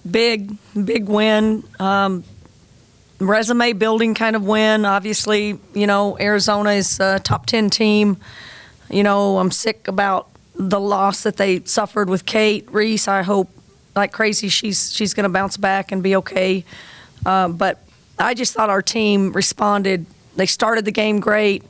big win. Resume building kind of win. Obviously, Arizona is a top 10 team. I'm sick about the loss that they suffered with Kate Reese. I hope like crazy she's going to bounce back and be okay. But I just thought our team responded. They started the game great.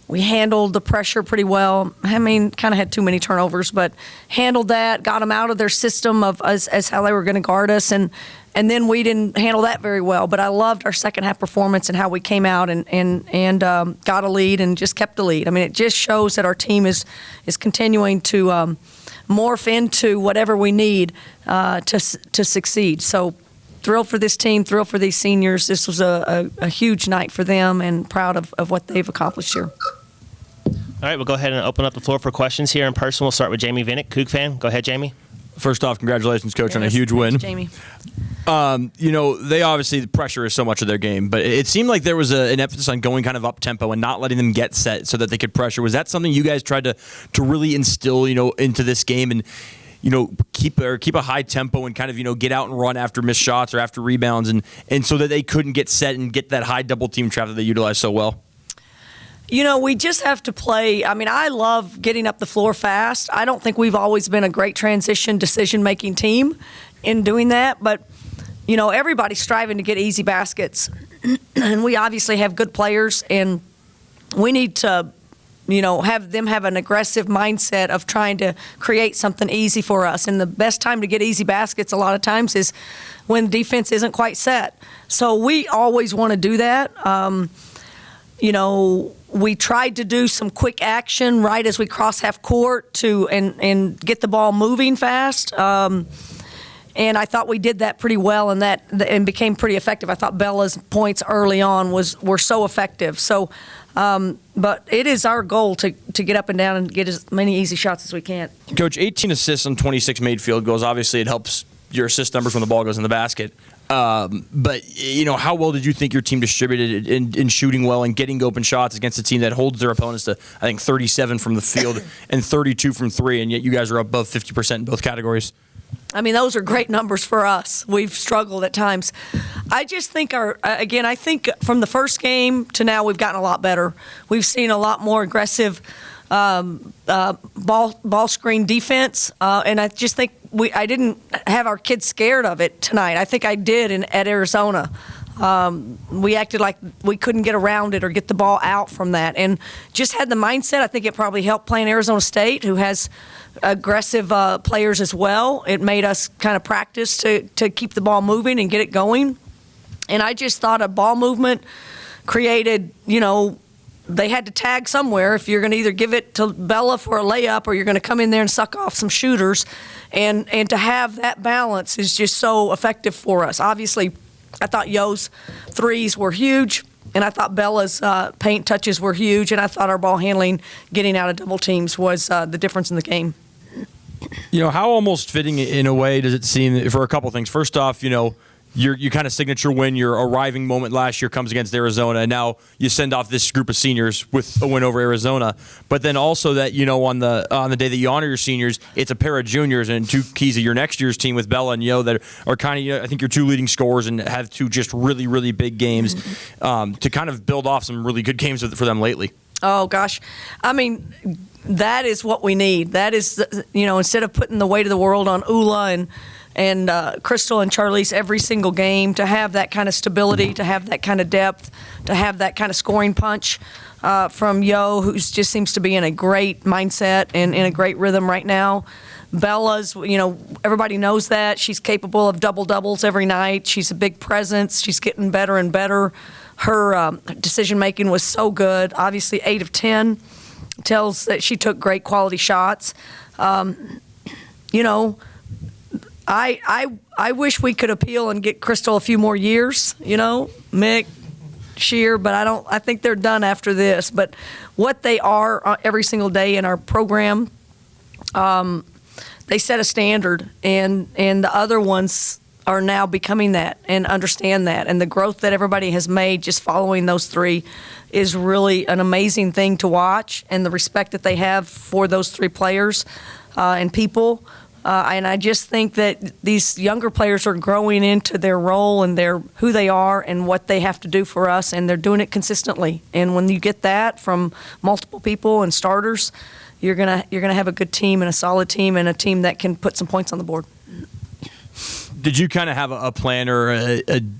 We handled the pressure pretty well. I mean, kind of had too many turnovers, but handled that, got them out of their system of as how they were going to guard us, and then we didn't handle that very well. But I loved our second half performance and how we came out and got a lead and just kept the lead. I mean, it just shows that our team is continuing to morph into whatever we need to succeed. So thrilled for this team, thrilled for these seniors. This was a huge night for them, and proud of what they've accomplished here. All right, we'll go ahead and open up the floor for questions here in person. We'll start with Jamie Vinnick, Coug fan. Go ahead, Jamie. First off, congratulations, Coach, on a huge win. Jamie. They obviously, the pressure is so much of their game, but it seemed like there was an emphasis on going kind of up-tempo and not letting them get set so that they could pressure. Was that something you guys tried to really instill, into this game and, keep a high tempo and kind of, get out and run after missed shots or after rebounds and so that they couldn't get set and get that high double-team trap that they utilized so well? We just have to play. I mean, I love getting up the floor fast. I don't think we've always been a great transition decision-making team in doing that, but, everybody's striving to get easy baskets. And we obviously have good players, and we need to, have them have an aggressive mindset of trying to create something easy for us. And the best time to get easy baskets a lot of times is when defense isn't quite set. So we always want to do that. We tried to do some quick action right as we cross half court and get the ball moving fast. And I thought we did that pretty well and became pretty effective. I thought Bella's points early on were so effective. So, but it is our goal to get up and down and get as many easy shots as we can. Coach, 18 assists on 26 made field goals. Obviously, it helps your assist numbers when the ball goes in the basket. But, how well did you think your team distributed in shooting well and getting open shots against a team that holds their opponents to, I think, 37 from the field and 32 from three, and yet you guys are above 50% in both categories? I mean, those are great numbers for us. We've struggled at times. I just think I think from the first game to now we've gotten a lot better. We've seen a lot more aggressive ball screen defense, and I just think I didn't have our kids scared of it tonight. I think I did at Arizona. We acted like we couldn't get around it or get the ball out from that, and just had the mindset. I think it probably helped playing Arizona State, who has aggressive players as well. It made us kind of practice to keep the ball moving and get it going. And I just thought a ball movement created, they had to tag somewhere. If you're going to either give it to Bella for a layup or you're going to come in there and suck off some shooters. And to have that balance is just so effective for us. Obviously, I thought Yo's threes were huge, and I thought Bella's paint touches were huge, and I thought our ball handling, getting out of double teams, was the difference in the game. How almost fitting in a way does it seem for a couple things? First off, your kind of signature win, your arriving moment last year comes against Arizona, and now you send off this group of seniors with a win over Arizona. But then also that, on the day that you honor your seniors, it's a pair of juniors and two keys of your next year's team with Bella and Yo that are kind of, I think, your two leading scorers and have two just really, really big games to kind of build off some really good games for them lately. Oh, gosh. I mean, that is what we need. That is, instead of putting the weight of the world on Ula and Crystal and Charlize every single game, to have that kind of stability, to have that kind of depth, to have that kind of scoring punch from Yo, who just seems to be in a great mindset and in a great rhythm right now. Bella's, everybody knows that. She's capable of double-doubles every night. She's a big presence. She's getting better and better. Her decision-making was so good. Obviously, 8 of 10 tells that she took great quality shots. I wish we could appeal and get Crystal a few more years, Mick, Shear, but I think they're done after this. But what they are every single day in our program, they set a standard, and the other ones are now becoming that and understand that. And the growth that everybody has made just following those three is really an amazing thing to watch, and the respect that they have for those three players and people. And I just think that these younger players are growing into their role and who they are and what they have to do for us, and they're doing it consistently. And when you get that from multiple people and starters, you're gonna have a good team and a solid team and a team that can put some points on the board. Did you kind of have a plan or an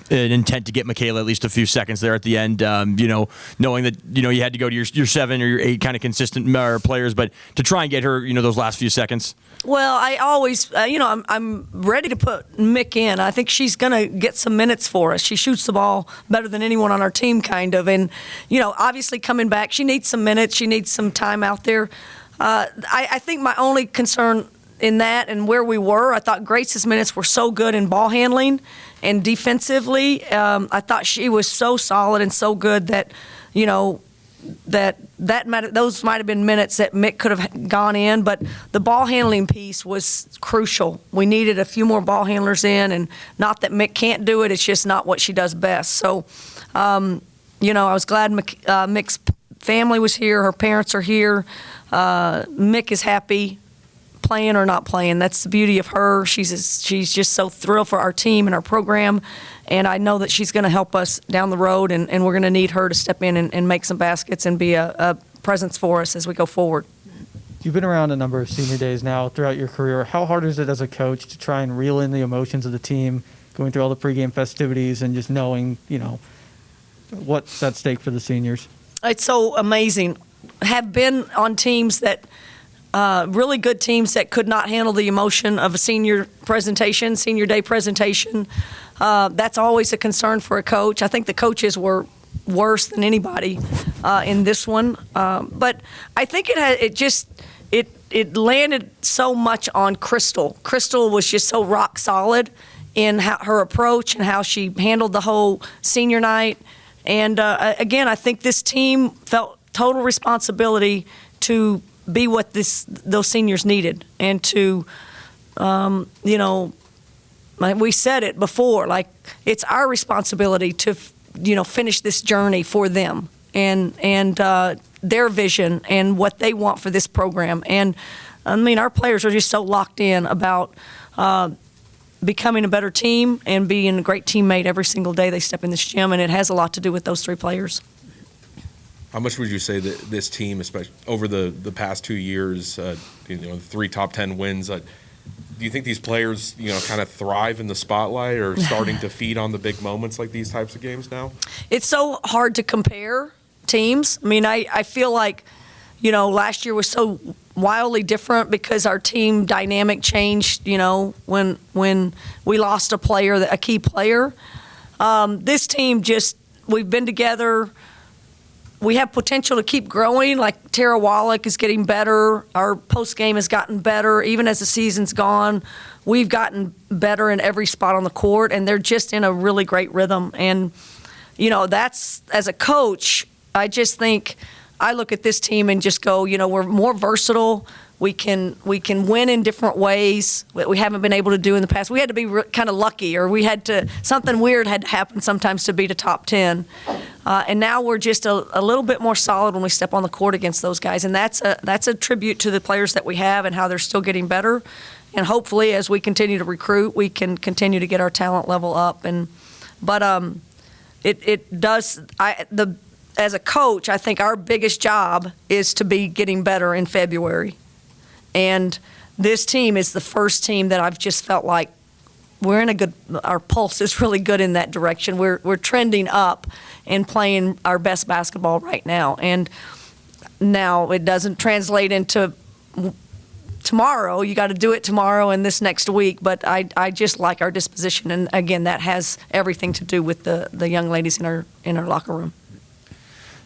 intent to get Michaela at least a few seconds there at the end, knowing that, you had to go to your 7 or your 8 kind of consistent players, but to try and get her, those last few seconds? Well, I always, I'm ready to put Mick in. I think she's going to get some minutes for us. She shoots the ball better than anyone on our team, kind of. And, obviously coming back, she needs some minutes. She needs some time out there. I think my only concern in that and where we were, I thought Grace's minutes were so good in ball handling and defensively. I thought she was so solid and so good that, those might have been minutes that Mick could have gone in, but the ball handling piece was crucial. We needed a few more ball handlers in, and not that Mick can't do it, it's just not what she does best. So, I was glad Mick's family was here, her parents are here. Mick is happy, playing or not playing. That's the beauty of her. She's just so thrilled for our team and our program, and I know that she's going to help us down the road, and we're going to need her to step in and make some baskets and be a presence for us as we go forward. You've been around a number of senior days now throughout your career. How hard is it as a coach to try and reel in the emotions of the team, going through all the pregame festivities and just knowing, what's at stake for the seniors? It's so amazing. Have been on teams that really good teams that could not handle the emotion of a senior day presentation. That's always a concern for a coach. I think the coaches were worse than anybody in this one. But I think it landed so much on Crystal. Crystal was just so rock solid in her approach and how she handled the whole senior night. And again, I think this team felt total responsibility to be what those seniors needed, and to, we said it before, like it's our responsibility to, finish this journey for them and their vision and what they want for this program. And our players are just so locked in about becoming a better team and being a great teammate every single day they step in this gym, and it has a lot to do with those 3 players. How much would you say that this team, especially over the past 2 years, 3 top 10 wins, do you think these players, kind of thrive in the spotlight or starting to feed on the big moments like these types of games now? It's so hard to compare teams. I feel like, last year was so wildly different because our team dynamic changed, when we lost a key player. This team we've been together. We have potential to keep growing. Like Tara Wallach is getting better. Our postgame has gotten better. Even as the season's gone, we've gotten better in every spot on the court, and they're just in a really great rhythm. And, that's, as a coach, I just think I look at this team and just go, we're more versatile. We can win in different ways that we haven't been able to do in the past. We had to be kind of lucky, or something weird had to happen sometimes to beat a top 10. And now we're just a little bit more solid when we step on the court against those guys. And that's a tribute to the players that we have and how they're still getting better. And hopefully, as we continue to recruit, we can continue to get our talent level up. It does. As a coach, I think our biggest job is to be getting better in February. And this team is the first team that I've just felt like our pulse is really good in that direction. We're trending up and playing our best basketball right now. And now it doesn't translate into tomorrow. You got to do it tomorrow and this next week. But I just like our disposition. And again, that has everything to do with the young ladies in our locker room.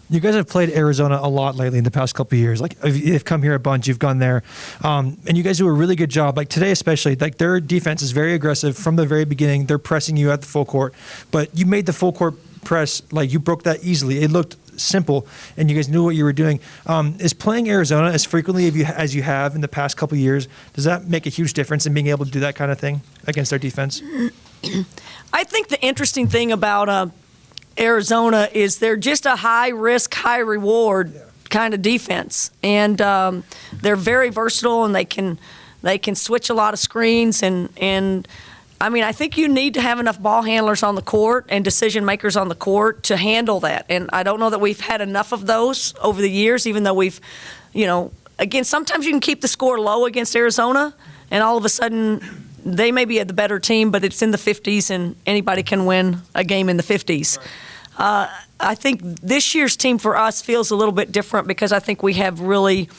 You guys have played Arizona a lot lately in the past couple of years. Like, you've come here a bunch, you've gone there, and you guys do a really good job. Like today, especially, like their defense is very aggressive from the very beginning. They're pressing you at the full court, but you made the full court press, like you broke that easily. It looked simple, and you guys knew what you were doing. Is playing Arizona as frequently as you have in the past couple of years, does that make a huge difference in being able to do that kind of thing against their defense? I think the interesting thing about Arizona is they're just a high risk, high reward kind of defense, and they're very versatile, and they can They can switch a lot of screens, and I mean, I think you need to have enough ball handlers on the court and decision makers on the court to handle that. And I don't know that we've had enough of those over the years, even though we've, again, sometimes you can keep the score low against Arizona, and all of a sudden they may be the better team, but it's in the 50s, and anybody can win a game in the 50s. I think this year's team for us feels a little bit different because I think we have really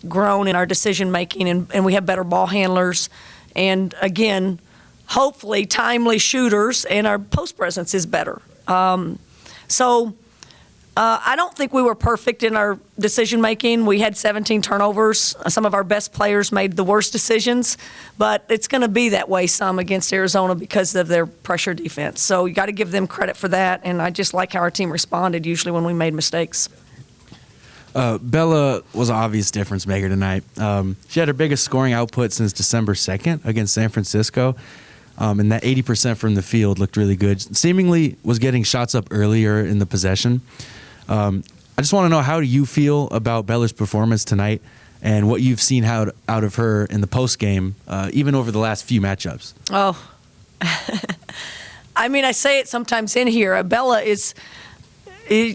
grown in our decision making, and we have better ball handlers, and again, hopefully timely shooters, and our post presence is better. I don't think we were perfect in our decision making. We had 17 turnovers. Some of our best players made the worst decisions, but it's going to be that way some against Arizona because of their pressure defense. So you got to give them credit for that, and I just like how our team responded usually when we made mistakes. Bella was an obvious difference maker tonight. She had her biggest scoring output since December 2nd against San Francisco, and that 80% from the field looked really good. Seemingly was getting shots up earlier in the possession. I just want to know, how do you feel about Bella's performance tonight and what you've seen out of her in the post game, even over the last few matchups? Oh, I mean, I say it sometimes in here. Bella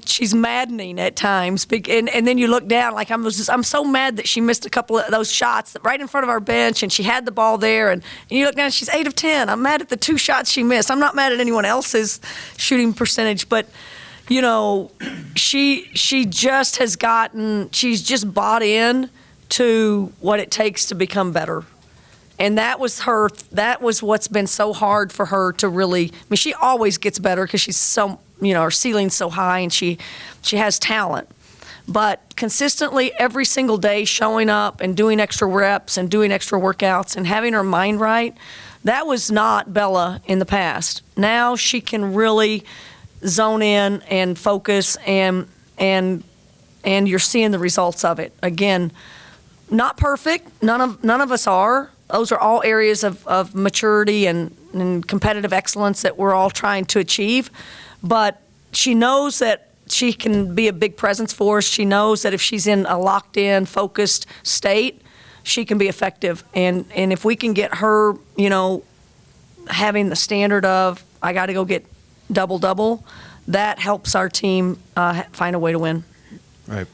she's maddening at times, and then you look down like I'm so mad that she missed a couple of those shots right in front of our bench, and she had the ball there, and you look down, she's 8 of 10. I'm mad at the 2 shots she missed. I'm not mad at anyone else's shooting percentage, but she just has she's just bought in to what it takes to become better. And that was what's been so hard for her to really, I mean, she always gets better because she's so, her ceiling's so high, and she has talent. But consistently every single day showing up and doing extra reps and doing extra workouts and having her mind right, that was not Bella in the past. Now she can really zone in and focus, and you're seeing the results of it. Again, not perfect. None of us are. Those are all areas of maturity and competitive excellence that we're all trying to achieve. But she knows that she can be a big presence for us. She knows that if she's in a locked-in, focused state, she can be effective. And if we can get her, having the standard of, I got to go get double-double, that helps our team find a way to win. Right.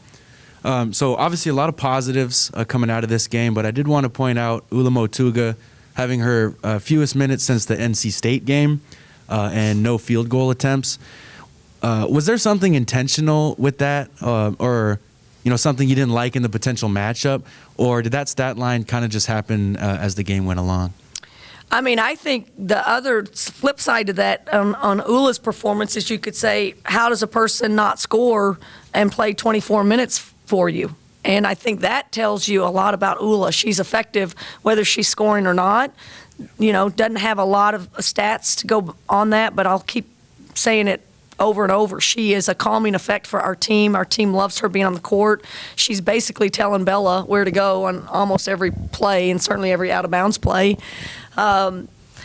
So obviously a lot of positives coming out of this game, but I did want to point out Ula Motuga having her fewest minutes since the NC State game and no field goal attempts. Was there something intentional with that, or something you didn't like in the potential matchup, or did that stat line kind of just happen as the game went along? I mean, I think the other flip side to that on Ula's performance is you could say, how does a person not score and play 24 minutes for you? And I think that tells you a lot about Ula. She's effective whether she's scoring or not. Doesn't have a lot of stats to go on that, but I'll keep saying it over and over. She is a calming effect for our team. Our team loves her being on the court. She's basically telling Bella where to go on almost every play, and certainly every out-of-bounds play.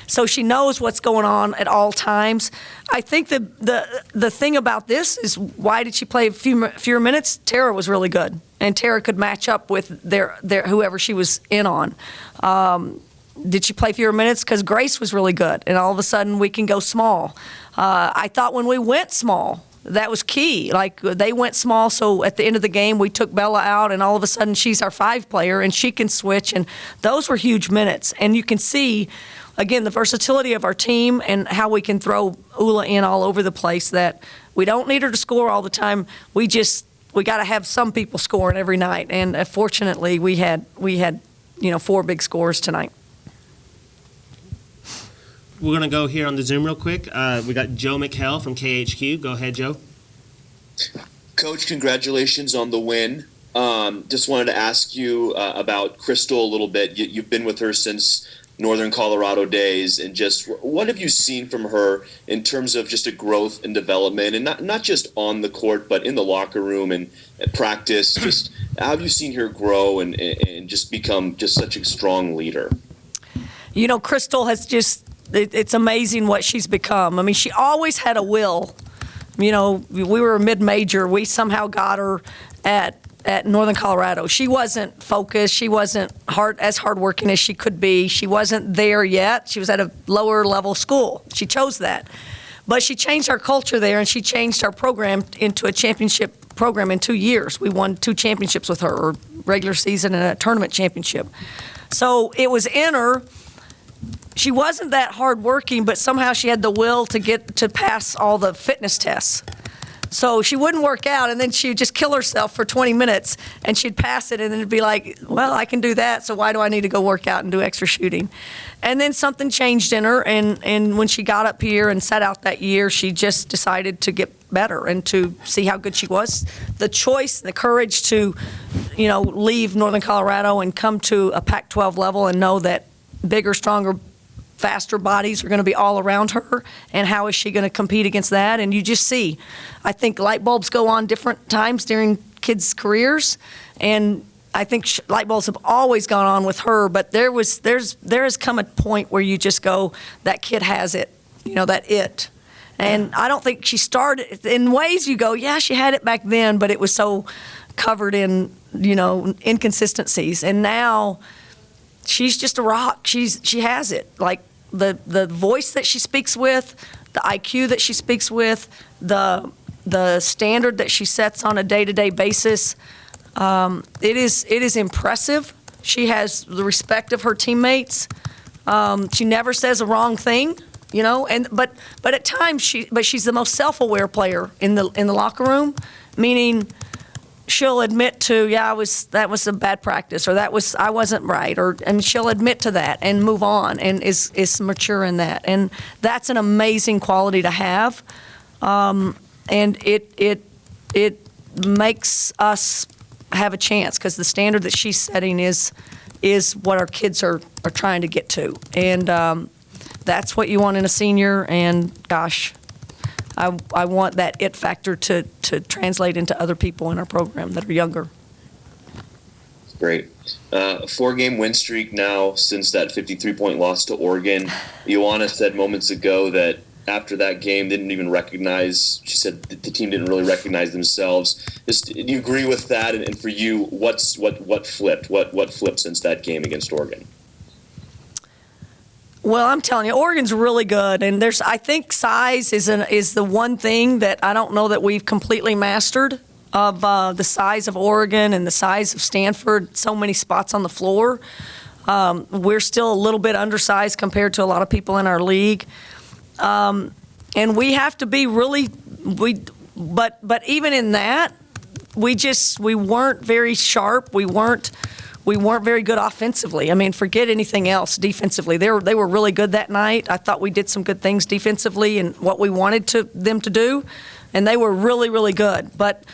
So she knows what's going on at all times. I think the thing about this is, why did she play fewer minutes? Tara was really good, and Tara could match up with their whoever she was in on. Did she play fewer minutes? Because Grace was really good, and all of a sudden we can go small. I thought when we went small, that was key. Like, they went small, so at the end of the game we took Bella out, and all of a sudden she's our 5 player, and she can switch, and those were huge minutes. And you can see, again, the versatility of our team and how we can throw Ula in all over the place, that we don't need her to score all the time. We got to have some people scoring every night, and fortunately we had 4 big scores tonight. We're going to go here on the Zoom real quick. We got Joe McHale from KHQ. Go ahead, Joe. Coach, congratulations on the win. Just wanted to ask you about Crystal a little bit. You've been with her since Northern Colorado days, and just what have you seen from her in terms of just a growth and development, and not just on the court, but in the locker room and at practice? Just how have you seen her grow and just become just such a strong leader? Crystal has it's amazing what she's become. I mean, she always had a will. We were a mid-major. We somehow got her at at Northern Colorado. She wasn't focused. She wasn't as hardworking as she could be. She wasn't there yet. She was at a lower level school. She chose that. But she changed our culture there, and she changed our program into a championship program in 2 years. We won 2 championships with her, a regular season and a tournament championship. So it was in her. She wasn't that hardworking, but somehow she had the will to pass all the fitness tests. So she wouldn't work out, and then she would just kill herself for 20 minutes, and she'd pass it, and then it'd be like, well, I can do that, so why do I need to go work out and do extra shooting? And then something changed in her, and when she got up here and sat out that year, she just decided to get better and to see how good she was. The choice, the courage to, leave Northern Colorado and come to a Pac-12 level and know that bigger, stronger, faster bodies are going to be all around her, and how is she going to compete against that? And you just see, I think light bulbs go on different times during kids' careers, and I think light bulbs have always gone on with her, but there has come a point where you just go, that kid has it, that it. And I don't think she started, in ways you go, yeah, she had it back then, but it was so covered in, inconsistencies. And now she's just a rock. She has it. Like the voice that she speaks with, the IQ that she speaks with, the standard that she sets on a day-to-day basis. It is impressive. She has the respect of her teammates. She never says a wrong thing, but at times she's the most self-aware player in the locker room, meaning she'll admit to, that was a bad practice, or I wasn't right, and she'll admit to that and move on, and is mature in that, and that's an amazing quality to have, and it makes us have a chance, because the standard that she's setting is what our kids are trying to get to, and that's what you want in a senior, and gosh, I want that it factor to translate into other people in our program that are younger. Great. 4-game win streak now since that 53-point loss to Oregon. Ioana said moments ago that after that game, she said the team didn't really recognize themselves. Do you agree with that? And for you, what flipped? What flipped since that game against Oregon? Well, I'm telling you, Oregon's really good, and I think size is the one thing that I don't know that we've completely mastered, of the size of Oregon and the size of Stanford. So many spots on the floor. We're still a little bit undersized compared to a lot of people in our league, and we have to be really But even in that, we weren't very sharp. We weren't very good offensively. I mean, forget anything else defensively. They were really good that night. I thought we did some good things defensively and what we wanted them to do, and they were really, really good. But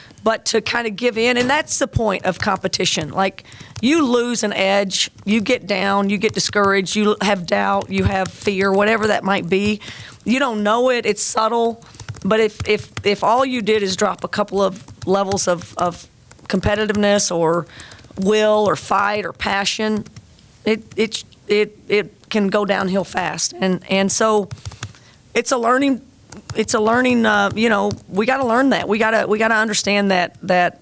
to kind of give in, and that's the point of competition. Like, you lose an edge, you get down, you get discouraged, you have doubt, you have fear, whatever that might be. You don't know it. It's subtle. But if all you did is drop a couple of levels of competitiveness or will or fight or passion, it can go downhill fast, and so it's a learning. We got to learn that. We got to understand that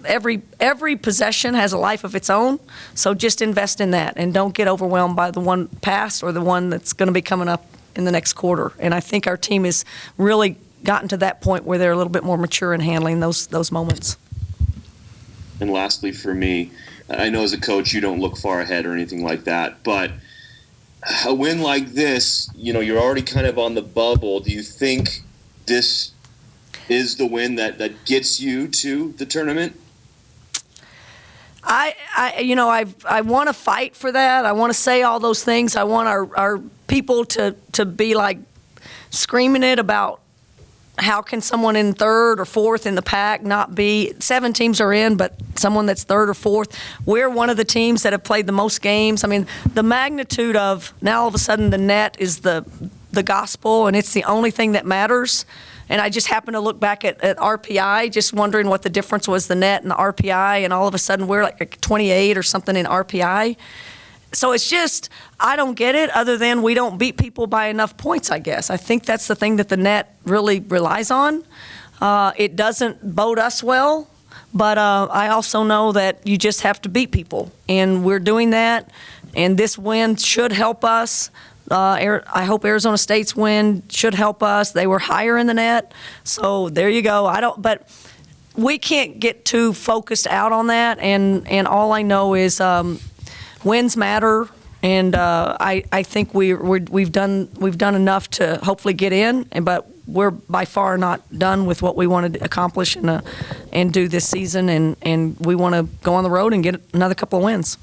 every possession has a life of its own. So just invest in that, and don't get overwhelmed by the one pass or the one that's going to be coming up in the next quarter. And I think our team has really gotten to that point where they're a little bit more mature in handling those moments. And lastly, for me, I know as a coach you don't look far ahead or anything like that, but a win like this, you're already kind of on the bubble. Do you think this is the win that gets you to the tournament? I want to fight for that. I want to say all those things. I want our people to be like screaming it about how can someone in third or fourth in the pack not be. 7 teams are in, but someone that's third or fourth. We're one of the teams that have played the most games. I mean, the magnitude of now all of a sudden the net is the gospel, and it's the only thing that matters. And I just happened to look back at RPI, just wondering what the difference was, the net and the RPI, and all of a sudden we're like 28 or something in RPI. So it's just, I don't get it, other than we don't beat people by enough points, I guess. I think that's the thing that the net really relies on. It doesn't bode us well, But I also know that you just have to beat people, and we're doing that. And this win should help us. I hope Arizona State's win should help us. They were higher in the net, so there you go. But we can't get too focused out on that. And all I know is wins matter. And I think we've done enough to hopefully get in, but we're by far not done with what we wanted to accomplish and do this season, and we want to go on the road and get another couple of wins.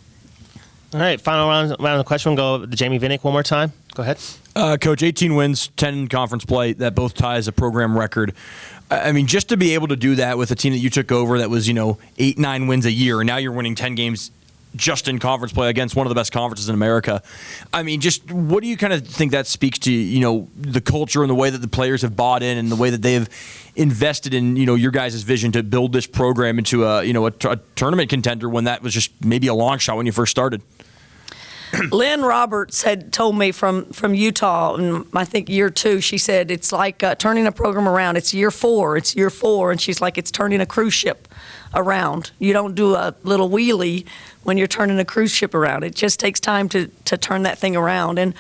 All right, final round of the question. We'll go to Jamie Vinnick one more time. Go ahead. Coach, 18 wins, 10 in conference play. That both ties a program record. I mean, just to be able to do that with a team that you took over that was, 8-9 wins a year, and now you're winning 10 games just in conference play against one of the best conferences in America. I mean, just what do you kind of think that speaks to, the culture and the way that the players have bought in and the way that they've invested in, your guys' vision to build this program into a tournament contender when that was just maybe a long shot when you first started? Lynn Roberts had told me from Utah, and I think year 2, she said, it's like turning a program around. It's year 4. And she's like, it's turning a cruise ship around. You don't do a little wheelie when you're turning a cruise ship around. It just takes time to turn that thing around. And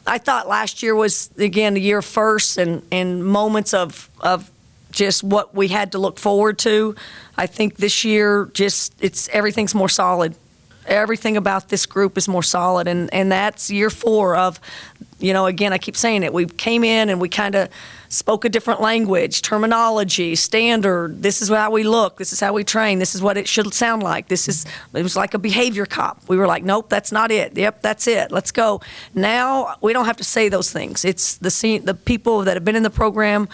I thought last year was, again, a year of firsts and moments of just what we had to look forward to. I think this year, everything's more solid. Everything about this group is more solid, and that's year 4 of, again, I keep saying it. We came in and we kind of spoke a different language, terminology, standard. This is how we look. This is how we train. This is what it should sound like. It was like a behavior cop. We were like, nope, that's not it. Yep, that's it. Let's go. Now we don't have to say those things. It's the people that have been in the program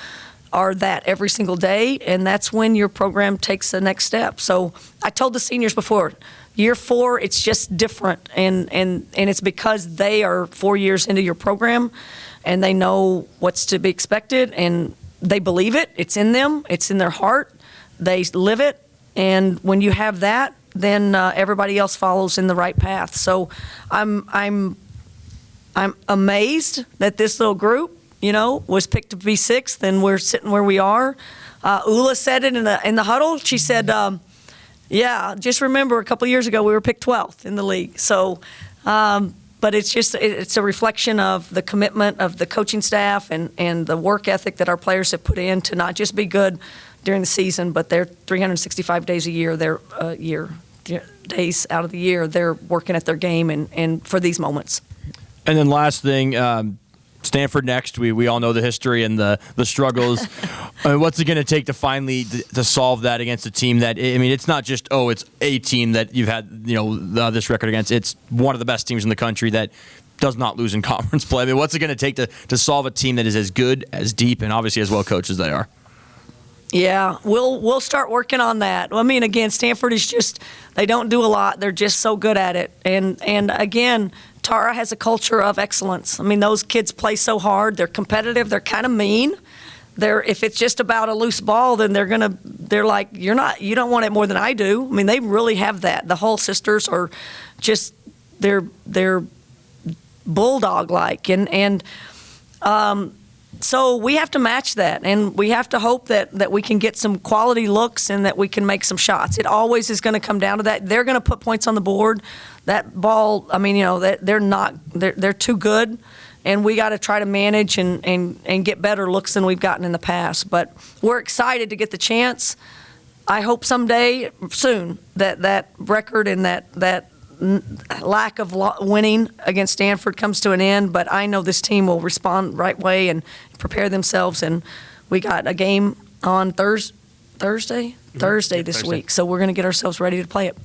are that every single day, and that's when your program takes the next step. So I told the seniors before, year 4, it's just different, and it's because they are 4 years into your program, and they know what's to be expected, and they believe it. It's in them. It's in their heart. They live it, and when you have that, then everybody else follows in the right path. So I'm amazed that this little group, was picked to be 6th, and we're sitting where we are. Ula said it in the huddle. She said, yeah, just remember a couple of years ago we were picked 12th in the league. So, but it's a reflection of the commitment of the coaching staff and the work ethic that our players have put in to not just be good during the season, but they're 365 days a year, days out of the year, they're working at their game and for these moments. And then last thing, Stanford next. We all know the history and the struggles. What's it going to take to finally to solve that against a team that, it's not just, it's a team that you've had, this record against. It's one of the best teams in the country that does not lose in conference play. What's it going to take to solve a team that is as good, as deep, and obviously as well coached as they are? Yeah, we'll start working on that. Again, Stanford is just, they don't do a lot. They're just so good at it. And again, Tara has a culture of excellence. Those kids play so hard. They're competitive. They're kind of mean. If it's just about a loose ball, then they're like, you don't want it more than I do. They really have that. The Hull sisters are just, they're bulldog-like. So we have to match that, and we have to hope that we can get some quality looks and that we can make some shots. It always is going to come down to that. They're going to put points on the board. That ball, they're too good, and we got to try to manage and get better looks than we've gotten in the past. But we're excited to get the chance. I hope someday, soon, that record and that lack of winning against Stanford comes to an end, but I know this team will respond the right way and prepare themselves, and we got a game on Thursday this week, so we're going to get ourselves ready to play it.